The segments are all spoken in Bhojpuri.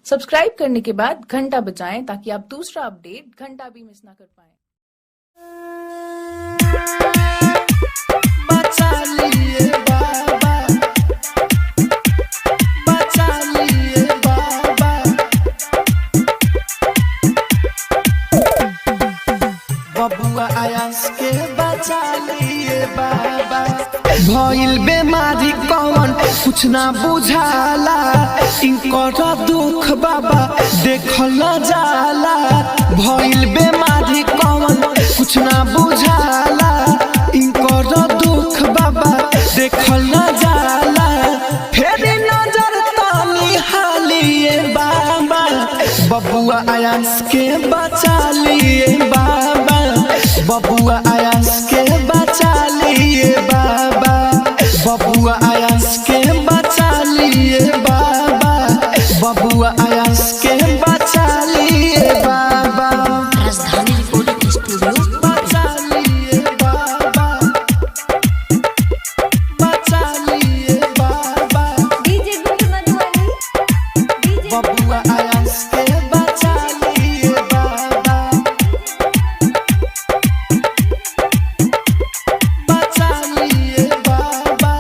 सब्सक्राइब करने के बाद घंटा बजाएं ताकि आप दूसरा अपडेट घंटा भी मिस ना कर पाएं। बचा लिए बाबा, बचा लिए बाबा, बबुआ आयास के बचा लिए बाबा। भइल बेमारी कौन कुछ ना बुझाला, इनकर दुख बाबा देखल न जाला। भइल बेमारी कौन कुछ ना बुझाला, इनकर दुख बाबा देखल न जाला। फेरी नजर तानी हालिए बाबा, बबुआ आयास के बचा लिए बाबा, बबुआ आयास के बचा लिए बाबा, बबुआ आयास के बचा लिए बाबा, बबुआ आयास के बचा लिए बाबा। राजधानी रिकॉर्डिंग स्टूडियो बचा लिए बाबा, बचा लिए बाबा, डीजे गुड मधुबनी, डीजे बबुआ आयास के बचा लिए बाबा, बचा लिए बाबा,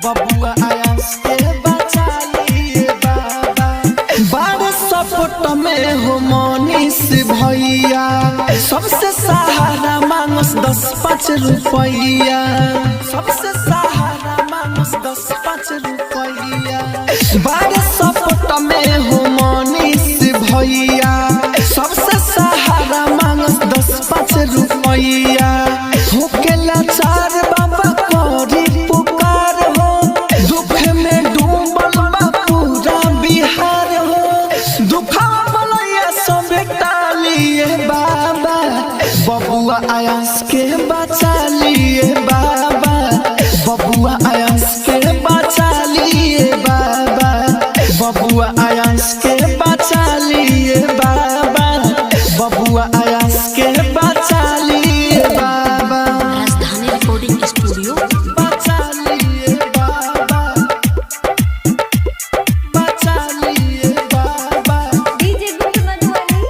बबुआ आयास के बचा लिए बाबा। बड़े सपोर्ट में हो मनीष भैया, सबसे सहारा मांगस 10-5 रुपैया, सबसे सहारा मांगस 10-5 रुपैया। बड़े सपोर्ट में हो मनीष भैया, सबसे सहारा मांगस 10-5 रुपैया। होके लाचार बाबा करी पुकार हो, दुख में डूबल बा पूरा बिहार हो। दुखा बलैया सब टालिए बाबा, बबुआ आयास के बचा लिए बाबा, बबुआ आयास के बचा लिए बाबा, बबुआ आयास के बचा लिए बाबा, बबुआ आयास के बचा लिए बाबा। राजधानी रिकॉर्डिंग स्टूडियो बचा लिए बाबा, बचा लिए बाबा, डीजे गुड मधुबनी,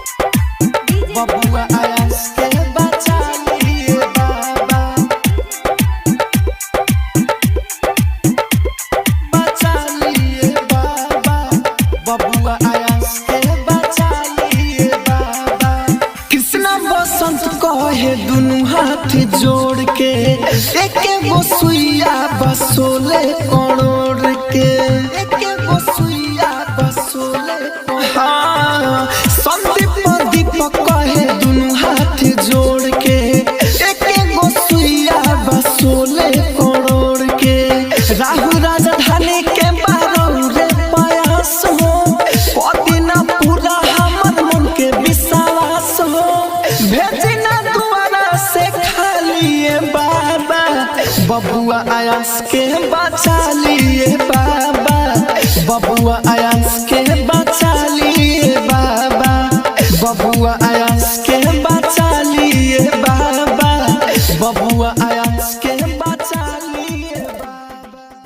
डीजे बबुआ आयास के बचा लिए बाबा, बचा लिए बाबा, बबुआ आयास के बचा लिए बाबा। कृष्णा बसंत कहे दुनू हाथ जोड़ के, एके गो सुइया बसोले करोड़ के, एके गो सुइया बसोले करोड़। हाँ, संदीप दीपक कहे दुनू हाथ जोड़ के, एके गो सुइया बसोले करोड़ के। राहुल राजधानी के बारौ रे प्रयास हो, पदिना पूरा हमर मन के विश्वास हो। भेजना दुआरा से खालिए बाबा, बबुआ आयास के बचा लिए बाबा, बबुआ आयास के बचा लिए बाबा, बबुआ